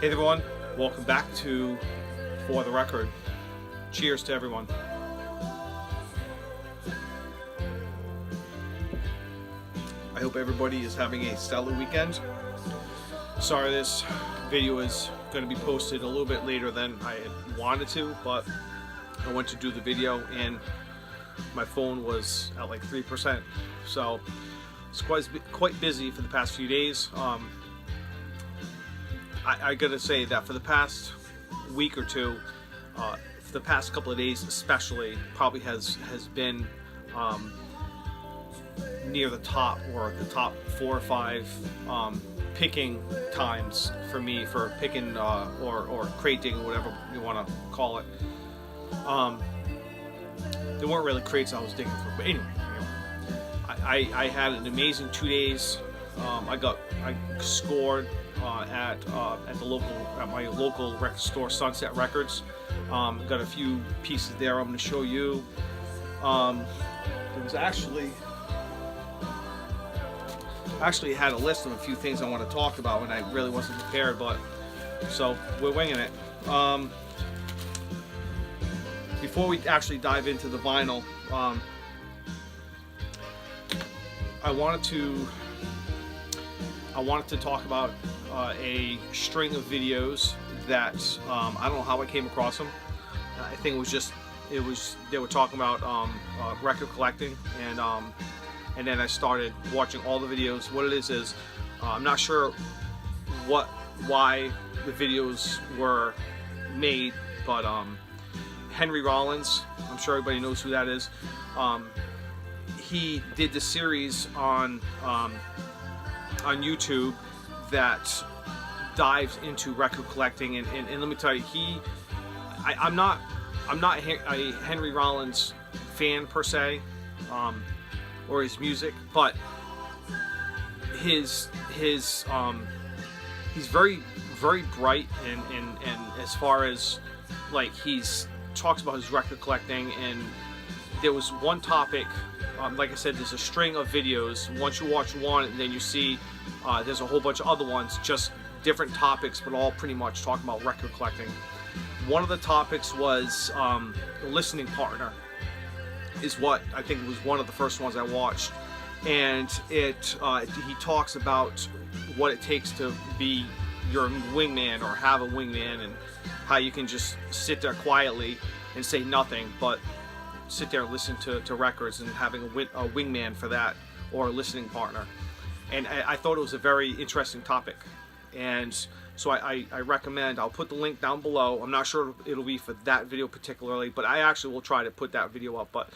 Hey everyone, welcome back to For the Record. Cheers to everyone. I hope everybody is having a stellar weekend. Sorry this video is going to be posted a little bit later than I had wanted to, but I went to do the video and my phone was at like 3%. So it's quite busy for the past few days. I gotta say that for the past week or two, for the past couple of days especially, probably has been near the top, or the top 4 or 5 picking times for me for picking or crate digging, whatever you want to call it. There weren't really crates I was digging for, but anyway, I had an amazing 2 days. I scored at my local record store, Sunset Records. Got a few pieces there I'm going to show you. There was actually had a list of a few things I want to talk about, and I really wasn't prepared, but so we're winging it. Before we actually dive into the vinyl, I wanted to talk about a string of videos that I don't know how I came across them. I think they were talking about record collecting, and then I started watching all the videos. What it is I'm not sure why the videos were made, but Henry Rollins, I'm sure everybody knows who that is. He did the series on YouTube that dives into record collecting, and let me tell you, I'm not a Henry Rollins fan per se, or his music, but he's very bright, and as far as like he's talks about his record collecting, and there was one topic, like I said, there's a string of videos. Once you watch one, and then you see there's a whole bunch of other ones, just different topics, but all pretty much talking about record collecting. One of the topics was listening partner, is what I think was one of the first ones I watched, and he talks about what it takes to be your wingman or have a wingman, and how you can just sit there quietly and say nothing, but sit there and listen to records, and having a wingman for that, or a listening partner. And I thought it was a very interesting topic, and so I recommend, I'll put the link down below. I'm not sure it'll be for that video particularly, but I actually will try to put that video up. But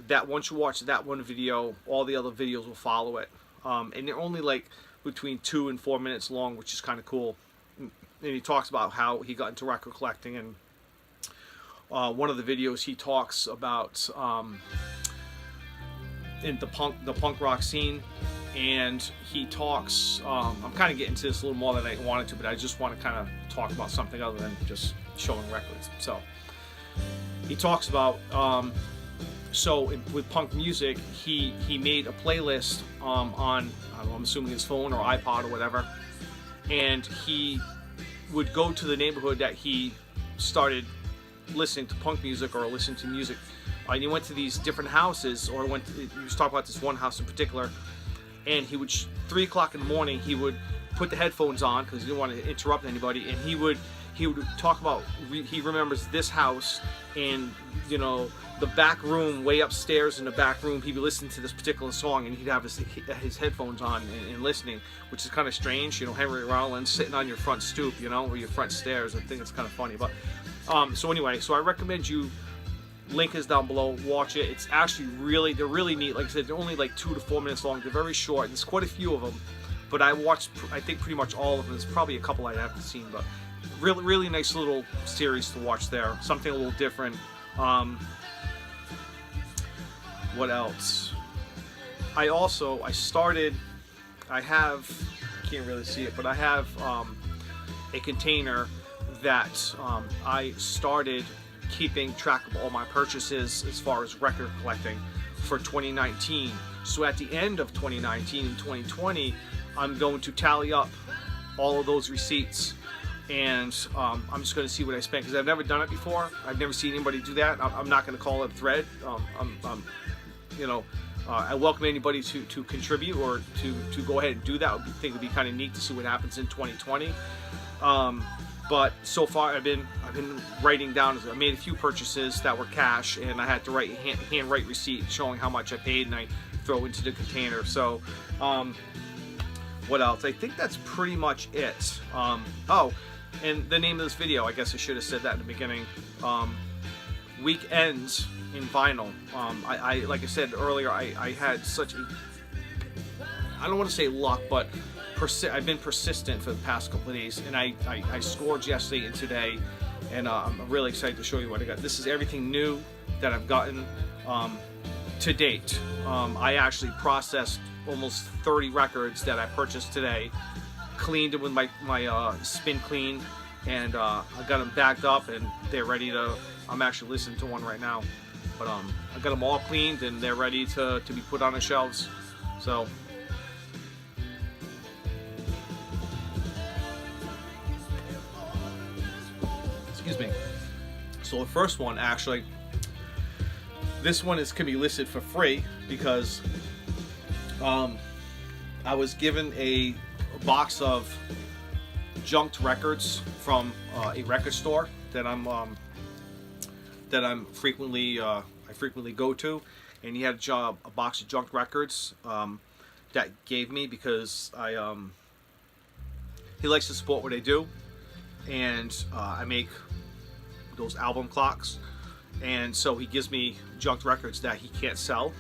that once you watch that one video, all the other videos will follow it, and they're only like between 2 and 4 minutes long, which is kind of cool. And he talks about how he got into record collecting, and one of the videos he talks about in the punk rock scene, and he talks, I'm kind of getting to this a little more than I wanted to, but I just want to kind of talk about something other than just showing records. So he talks about with punk music, he made a playlist on, I don't know, I'm assuming his phone or iPod or whatever, and he would go to the neighborhood that he started listening to punk music or listening to music, and he went to these different houses, or he was talking about this one house in particular, and he would 3 o'clock in the morning, he would put the headphones on because he didn't want to interrupt anybody, and he would talk about, he remembers this house, and the back room, way upstairs in the back room, he'd be listening to this particular song, and he'd have his headphones on and listening, which is kind of strange. Henry Rollins sitting on your front stoop, or your front stairs. I think it's kind of funny, but so anyway, so I recommend you, link is down below, watch it. It's actually they're really neat. Like I said, they're only like 2 to 4 minutes long. They're very short. There's quite a few of them, but I watched, I think, pretty much all of them. There's probably a couple I haven't seen, but really nice little series to watch there. Something a little different. What else? I can't really see it, but I have a container that I started keeping track of all my purchases as far as record collecting for 2019. So at the end of 2019 and 2020, I'm going to tally up all of those receipts and I'm just going to see what I spent, because I've never done it before. I've never seen anybody do that. I'm not going to call it a thread. You know, I welcome anybody to contribute or to go ahead and do that. I think it'd be kind of neat to see what happens in 2020. But so far I've been writing down. I made a few purchases that were cash, and I had to hand write receipt showing how much I paid, and I throw into the container. So what else? I think that's pretty much it. Oh, and the name of this video, I guess I should have said that in the beginning. Weekends in vinyl. I like I said earlier, I had such a, I don't want to say luck, but I've been persistent for the past couple of days, and I scored yesterday and today, and I'm really excited to show you what I got. This is everything new that I've gotten to date. I actually processed almost 30 records that I purchased today, cleaned them with my spin clean, and I got them bagged up, and they're ready to, I'm actually listening to one right now, but I got them all cleaned, and they're ready to be put on the shelves. So excuse me. So the first one, actually, this one can be listed for free because I was given a box of junked records from a record store that I'm frequently I frequently go to, and he had a box of junked records that gave me because he likes to support what I do, and I make those album clocks, and so he gives me junked records that he can't sell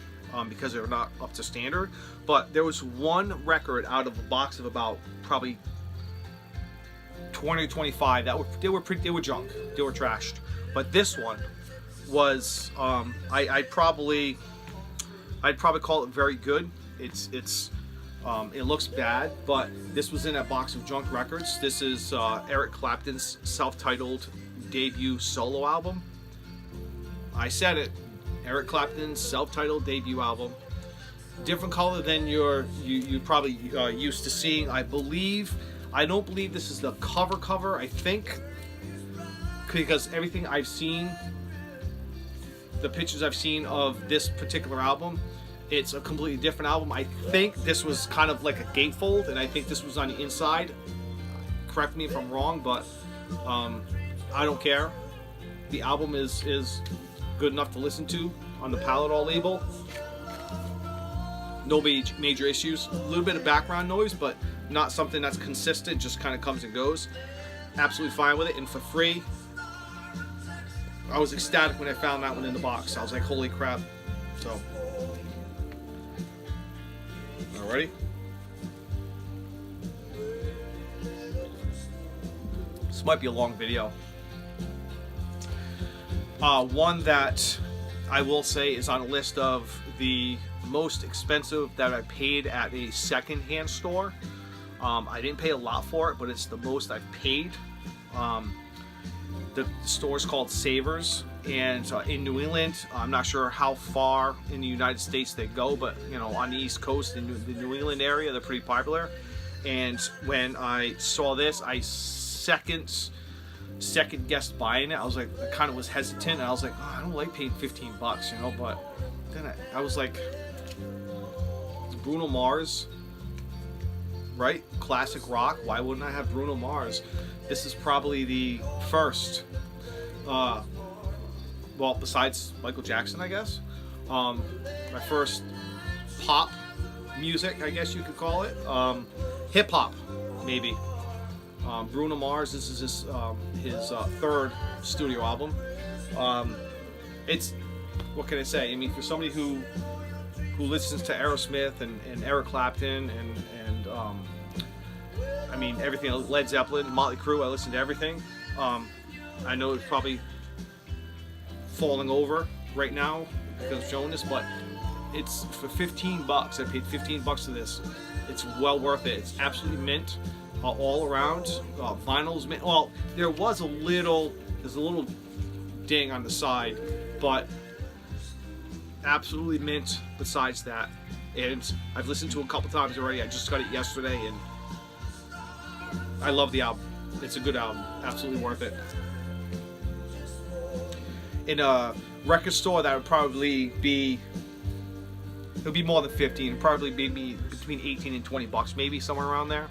because they're not up to standard. But there was one record out of a box of about probably 20 or 25 that they were junk, they were trashed. But this one was I'd probably call it very good. It looks bad, but this was in a box of junk records. This is Eric Clapton's self-titled debut solo album. I said it, Eric Clapton's self-titled debut album. Different color than you probably used to seeing. I don't believe this is the cover. I think, because everything I've seen, the pictures I've seen of this particular album, it's a completely different album. I think this was kind of like a gatefold, and I think this was on the inside. Correct me if I'm wrong, but I don't care. The album is good enough to listen to on the Paladol label. No major issues. A little bit of background noise, but not something that's consistent, just kind of comes and goes. Absolutely fine with it, and for free. I was ecstatic when I found that one in the box. I was like, holy crap. So, alrighty. This might be a long video. One that I will say is on a list of the most expensive that I paid at a secondhand store. I didn't pay a lot for it, but it's the most I've paid. The store is called Savers, and in New England, I'm not sure how far in the United States they go, but you know, on the East Coast, in the New England area, they're pretty popular. And when I saw this, I second guessed buying it. I was like, I kind of was hesitant, and I was like, oh, I don't like paying 15 bucks, you know. But then I was like, it's Bruno Mars, right? Classic rock. Why wouldn't I have Bruno Mars? This is probably the first, well, besides Michael Jackson, I guess, my first pop music, I guess you could call it, hip hop, maybe. Bruno Mars. This is his third studio album. It's, what can I say? I mean, for somebody who listens to Aerosmith and Eric Clapton and I mean everything, Led Zeppelin, Motley Crue, I listen to everything. I know it's probably falling over right now because of showing this, but it's for 15 bucks. I paid 15 bucks for this. It's well worth it. It's absolutely mint. All around. Vinyl's mint. Well, there's a little ding on the side, but absolutely mint besides that. And I've listened to it a couple times already. I just got it yesterday, and I love the album. It's a good album, absolutely worth it. In a record store, that would probably be, it would be more than 15. It'd probably be between 18 and 20 bucks, maybe somewhere around there.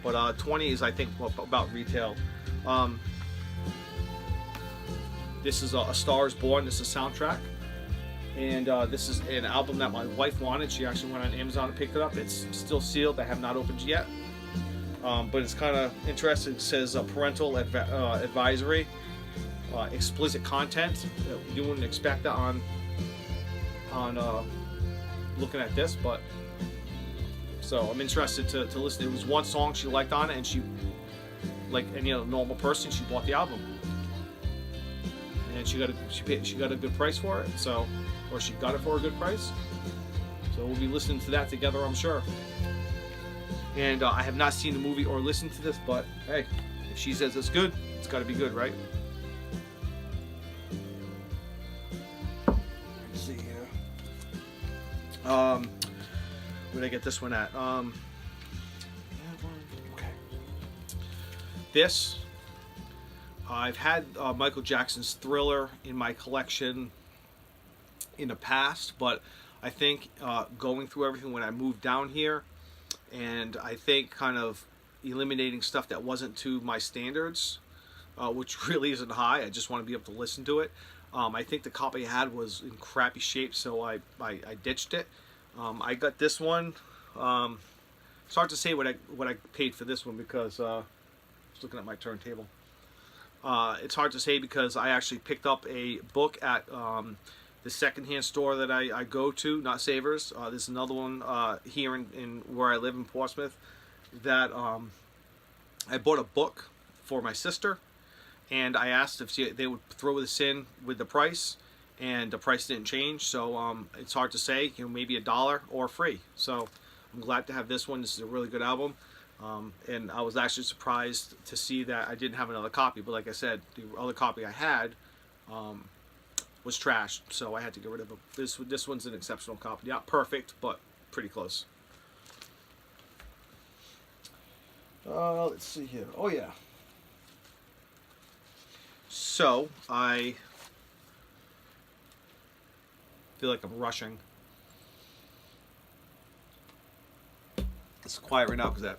But 20 is, I think, about retail. This is A Star Is Born. This is a soundtrack. And this is an album that my wife wanted. She actually went on Amazon and picked it up. It's still sealed. I have not opened it yet. But it's kind of interesting. It says parental advisory, explicit content. You wouldn't expect that on looking at this, but so I'm interested to listen. It was one song she liked on it, and she, like any other normal person, she bought the album, and she got a good price for it. So, or she got it for a good price. So we'll be listening to that together, I'm sure. And I have not seen the movie or listened to this, but hey, if she says it's good, it's got to be good, right? Let's see here. Where did I get this one at? Okay. This, I've had Michael Jackson's Thriller in my collection in the past, but I think going through everything when I moved down here, and I think kind of eliminating stuff that wasn't to my standards, which really isn't high. I just want to be able to listen to it. I think the copy I had was in crappy shape, so I ditched it. I got this one. It's hard to say what I paid for this one because I was looking at my turntable. It's hard to say because I actually picked up a book at the secondhand store that I go to, not Savers. There's another one here in where I live in Portsmouth that I bought a book for my sister, and I asked if they would throw this in with the price, and the price didn't change. So it's hard to say, maybe $1 or free. So I'm glad to have this one. This is a really good album. And I was actually surprised to see that I didn't have another copy, but like I said, the other copy I had was trashed, so I had to get rid of it. This one's an exceptional copy. Not perfect, but pretty close. Let's see here. Oh yeah. So I feel like I'm rushing. It's quiet right now because that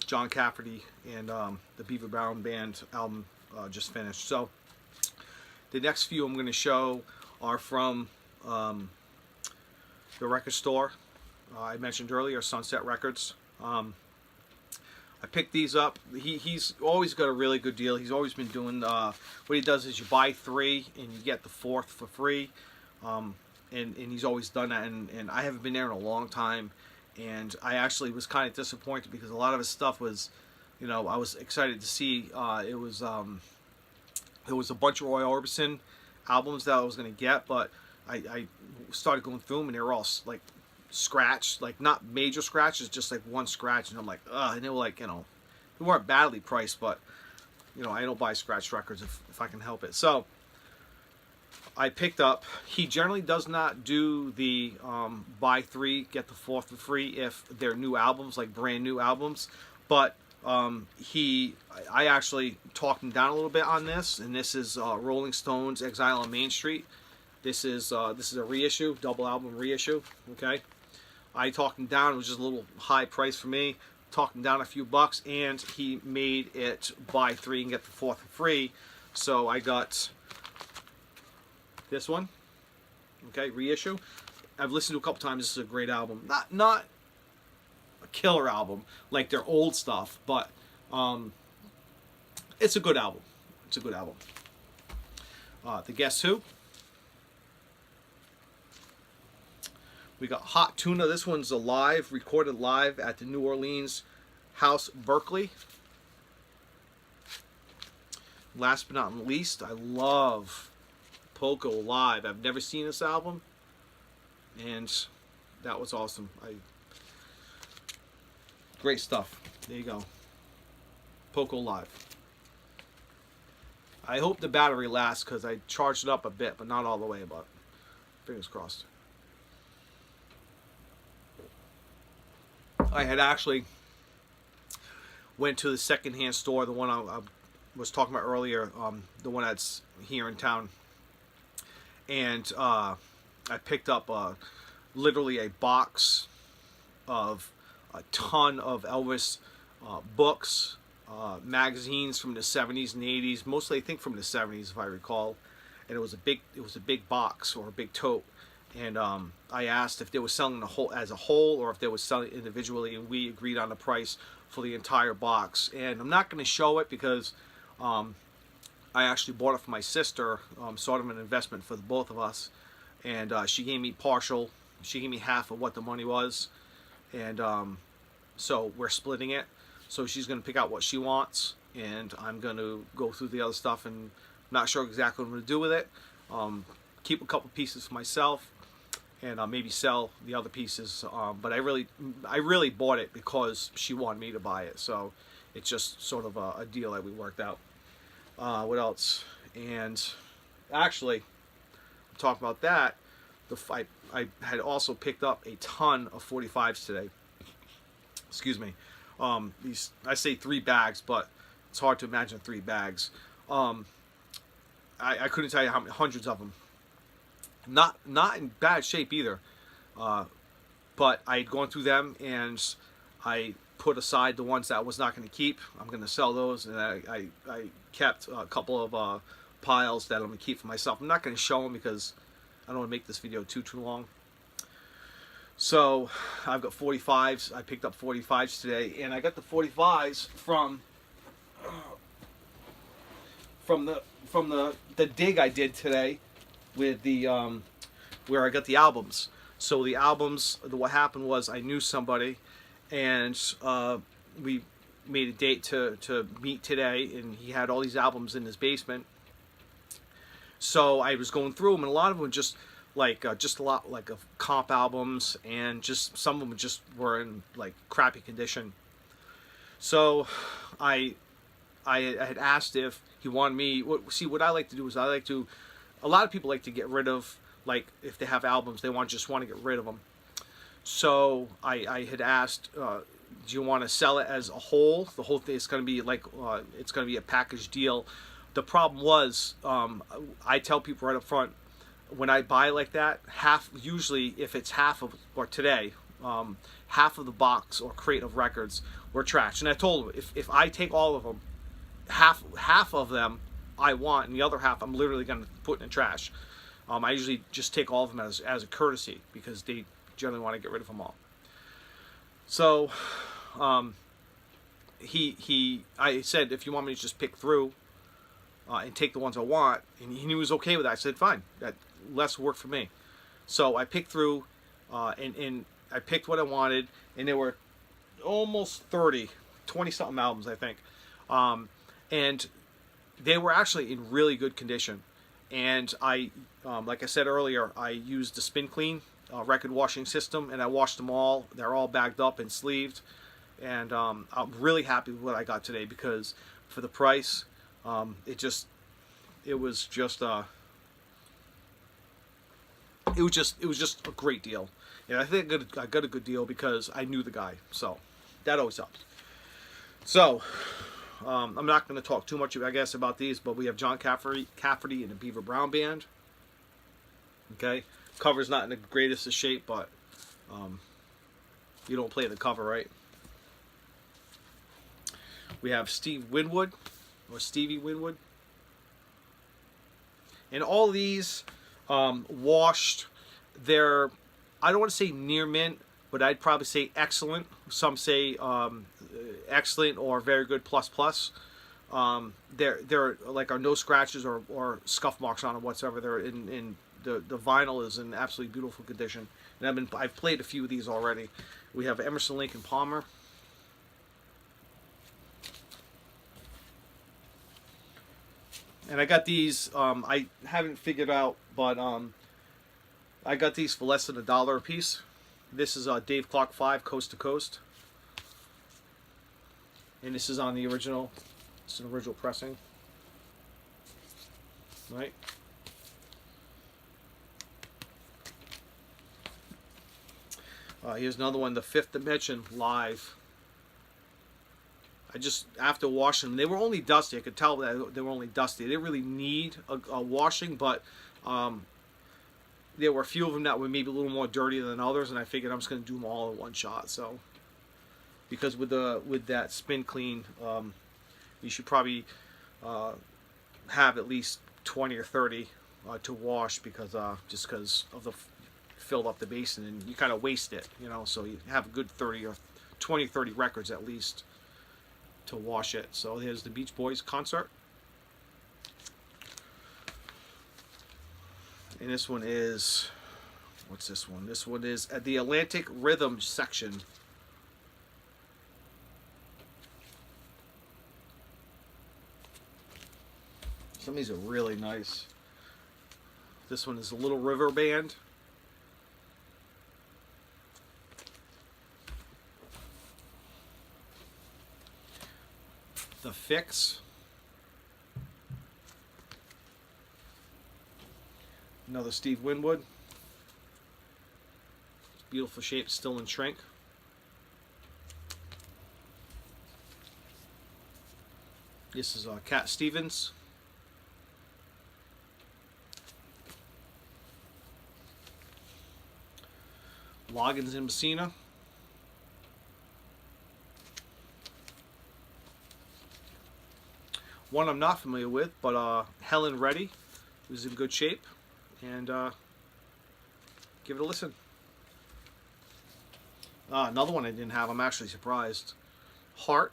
John Cafferty and the Beaver Brown Band album just finished. So the next few I'm going to show are from the record store I mentioned earlier, Sunset Records. I picked these up. He's always got a really good deal. He's always been doing, what he does is you buy 3 and you get the 4th for free. And he's always done that. And I haven't been there in a long time. And I actually was kind of disappointed because a lot of his stuff was, I was excited to see. It was a bunch of Roy Orbison albums that I was going to get, but I started going through them and they were all like scratched, like not major scratches, just like one scratch, and I'm like, ugh. And they were like, they weren't badly priced, but I don't buy scratched records if I can help it. So I picked up. He generally does not do the buy 3 get the 4th for free if they're new albums, like brand new albums, but I actually talked him down a little bit on this, and this is Rolling Stones Exile on Main Street. This is a reissue, double album reissue. Okay, I talked him down. It was just a little high price for me. Talked him down a few bucks, and he made it buy 3 and get the 4th for free. So I got this one. Okay, reissue. I've listened to it a couple times. This is a great album. Not a killer album like their old stuff, but it's a good album. It's a good album. The Guess Who. We got Hot Tuna. This one's recorded live at the New Orleans House Berkeley. Last but not least, I love Poco live. I've never seen this album, and that was awesome. Great stuff. There you go. Poco live. I hope the battery lasts because I charged it up a bit, but not all the way, but fingers crossed. I had actually, went to the secondhand store, the one I was talking about earlier, the one that's here in town, and I picked up literally a box of a ton of Elvis books, magazines from the 70s and 80s, mostly I think from the 70s if I recall, and it was a big box or a big tote, and I asked if they were selling the whole as a whole or if they were selling individually, and we agreed on the price for the entire box. And I'm not going to show it because I actually bought it for my sister, sort of an investment for the both of us, and she gave me half of what the money was, and so we're splitting it. So she's going to pick out what she wants, and I'm going to go through the other stuff, and I'm not sure exactly what I'm going to do with it. Keep a couple pieces for myself, and maybe sell the other pieces. But I really bought it because she wanted me to buy it, so it's just sort of a deal that we worked out. What else? And actually, talking about that, I had also picked up a ton of 45s today. Excuse me. These, I say 3 bags, but it's hard to imagine 3 bags. I couldn't tell you how many, hundreds of them. Not in bad shape either. But I had gone through them, and I put aside the ones that I was not going to keep. I'm going to sell those, and I kept a couple of piles that I'm going to keep for myself. I'm not going to show them because I don't want to make this video too long. So I've got 45s. I picked up 45s today, and I got the 45s from the dig I did today with the where I got the albums. So the albums, what happened was I knew somebody, and we made a date to meet today, and he had all these albums in his basement. So I was going through them, and a lot of them just a lot like of comp albums, and just some of them just were in like crappy condition. So I had asked if he wanted me. What I like to do is a lot of people like to get rid of, like if they have albums they just want to get rid of them. So I had asked, do you want to sell it as a whole? The whole thing is going to be like it's going to be a package deal. The problem was, I tell people right up front, when I buy like that, usually if it's half of, or today, half of the box or crate of records were trashed. And I told them, if I take all of them, half of them I want, and the other half I'm literally going to put in the trash. I usually just take all of them as a courtesy, because they generally want to get rid of them all. So I said, if you want me to just pick through and take the ones I want, and he was okay with that. I said, fine, that less work for me. So I picked through, and I picked what I wanted, and there were almost 20 something albums, I think, and they were actually in really good condition. And I, like I said earlier, I used the Spin Clean record washing system, and I washed them all. They're all bagged up and sleeved, and I'm really happy with what I got today, because for the price, it was just a great deal. And I think I got a good deal because I knew the guy, so that always helps. So I'm not going to talk too much, I guess, about these, but we have John Cafferty and the Beaver Brown Band. Okay, cover's not in the greatest of shape, but you don't play the cover, right? We have Stevie Winwood, and all these washed. They're, I don't want to say near mint, but I'd probably say excellent. Some say excellent or very good plus. They're like are no scratches or scuff marks on them whatsoever. They're in the vinyl is in absolutely beautiful condition, and I've played a few of these already. We have Emerson, Lake and Palmer. And I got these, I haven't figured out, but I got these for less than $1 a piece. This is Dave Clark 5 Coast to Coast. And this is on the original, it's an original pressing. Right? Here's another one, The Fifth Dimension Live. I just, after washing them, they were only dusty. I could tell that they were only dusty. They didn't really need a washing, but there were a few of them that were maybe a little more dirty than others, and I figured I'm just going to do them all in one shot. So, because with that spin clean, you should probably have at least 20 or 30 to wash, because just because of the filled up the basin, and you kind of waste it, you know. So you have a good 30 or 20, 30 records at least to wash it. So here's the Beach Boys concert. And this one is, what's this one? This one is at the Atlantic Rhythm section. Some of these are really nice. This one is a Little River Band. The Fix. Another Steve Winwood. Beautiful shape, still in shrink. This is Cat Stevens. Loggins and Messina. One I'm not familiar with, but Helen Reddy, who's in good shape, and give it a listen. Another one I didn't have, I'm actually surprised. Heart.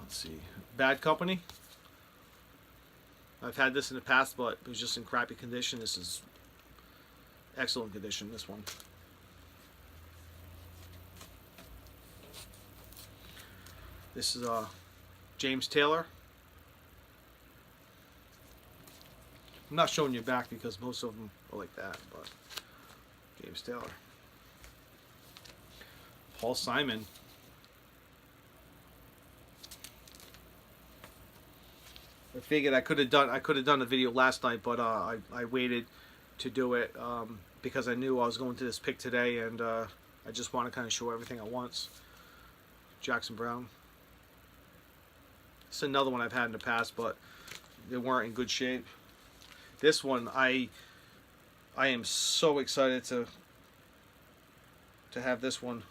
Let's see, Bad Company. I've had this in the past, but it was just in crappy condition. This is excellent condition, this one. This is James Taylor. I'm not showing you back because most of them are like that, but James Taylor. Paul Simon. I figured I could have done a video last night, but I waited to do it because I knew I was going to this pick today, and I just want to kind of show everything at once. Jackson Browne. It's another one I've had in the past, but they weren't in good shape. This one, I am so excited to have this one.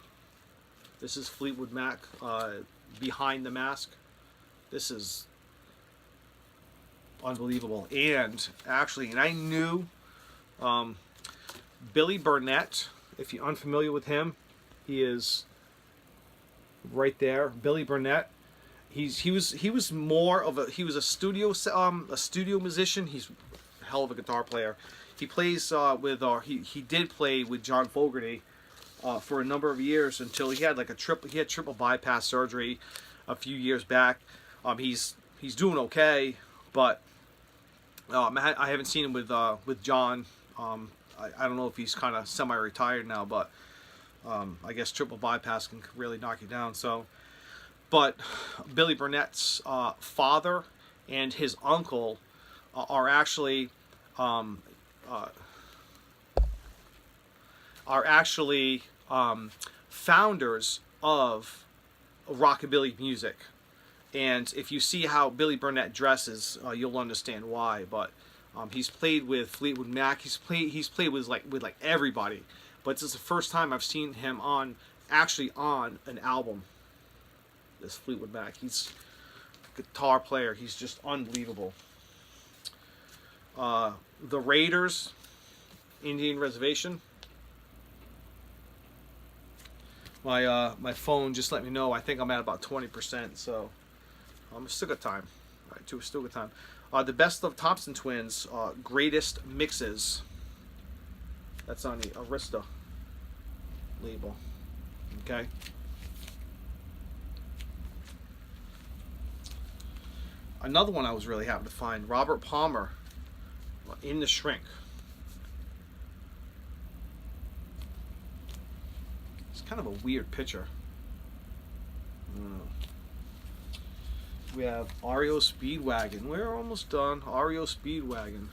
This is Fleetwood Mac, Behind the Mask. This is unbelievable. And actually, I knew Billy Burnette. If you're unfamiliar with him, he is right there. Billy Burnette. He was more of a studio musician. He's a hell of a guitar player. He plays he did play with John Fogerty for a number of years until he had like triple bypass surgery a few years back. He's doing okay, but I haven't seen him with John. I don't know if he's kind of semi-retired now, but I guess triple bypass can really knock you down. So, but Billy Burnett's father and his uncle are actually founders of rockabilly music. And if you see how Billy Burnette dresses, you'll understand why. But he's played with Fleetwood Mac. He's played with like everybody. But this is the first time I've seen him actually on an album. This Fleetwood Mac. He's a guitar player. He's just unbelievable. The Raiders, Indian Reservation. My phone just let me know. I think I'm at about 20%. So. Still got time. All right, still got time. The Best of Thompson Twins, Greatest Mixes. That's on the Arista label. Okay. Another one I was really happy to find, Robert Palmer, In the Shrink. It's kind of a weird picture. We have REO Speedwagon. We're almost done. REO Speedwagon.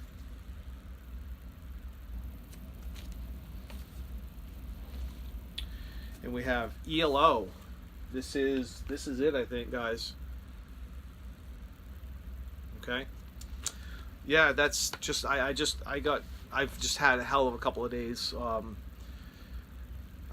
and we have ELO. This is it, I think, guys. Okay. Yeah, that's just I've just had a hell of a couple of days.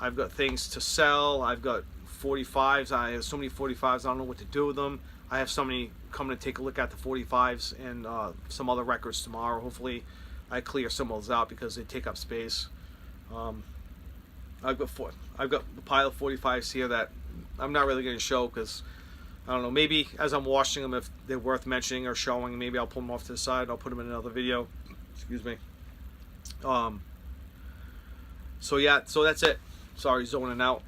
I've got things to sell. I've got 45s. I have so many 45s. I don't know what to do with them. I have somebody coming to take a look at the 45s and some other records tomorrow. Hopefully, I clear some of those out because they take up space. I've got a pile of 45s here that I'm not really going to show because I don't know. Maybe as I'm washing them, if they're worth mentioning or showing, maybe I'll pull them off to the side. I'll put them in another video. Excuse me. So yeah, so that's it. Sorry, zoning out.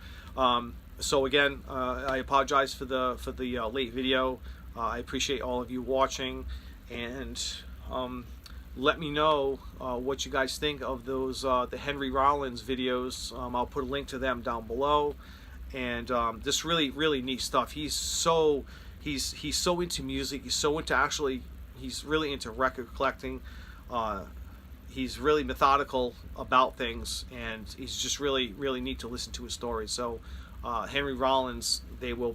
So again, I apologize for the late video. I appreciate all of you watching, and let me know what you guys think of those the Henry Rollins videos. I'll put a link to them down below, and this really neat stuff. He's so into music. He's so into he's really into record collecting. He's really methodical about things, and he's just really neat to listen to his stories. So Henry Rollins, videos will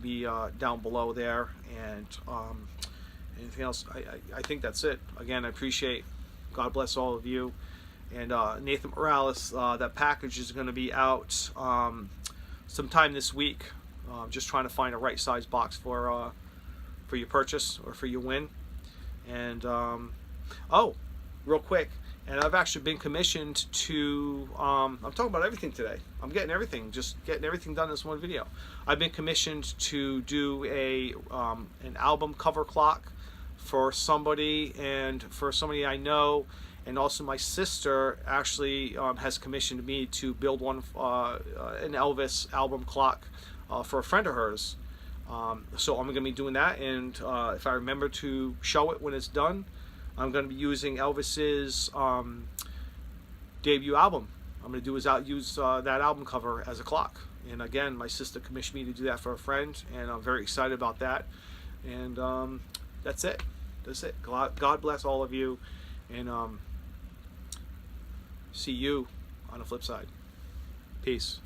be down below there, and anything else, I think that's it. Again, I appreciate, God bless all of you, and Nathan Morales, that package is going to be out sometime this week. Just trying to find a right size box for your purchase or for your win. And oh, real quick, and I've actually been commissioned to I'm talking about everything today. I'm getting everything done in this one video. I've been commissioned to do an album cover clock for somebody, and for somebody I know, and also my sister actually has commissioned me to build one an Elvis album clock for a friend of hers. So I'm going to be doing that, and if I remember to show it when it's done, I'm going to be using Elvis's debut album. I'm going to use that album cover as a clock. And again, my sister commissioned me to do that for a friend, and I'm very excited about that. And that's it. That's it. God bless all of you, and see you on the flip side. Peace.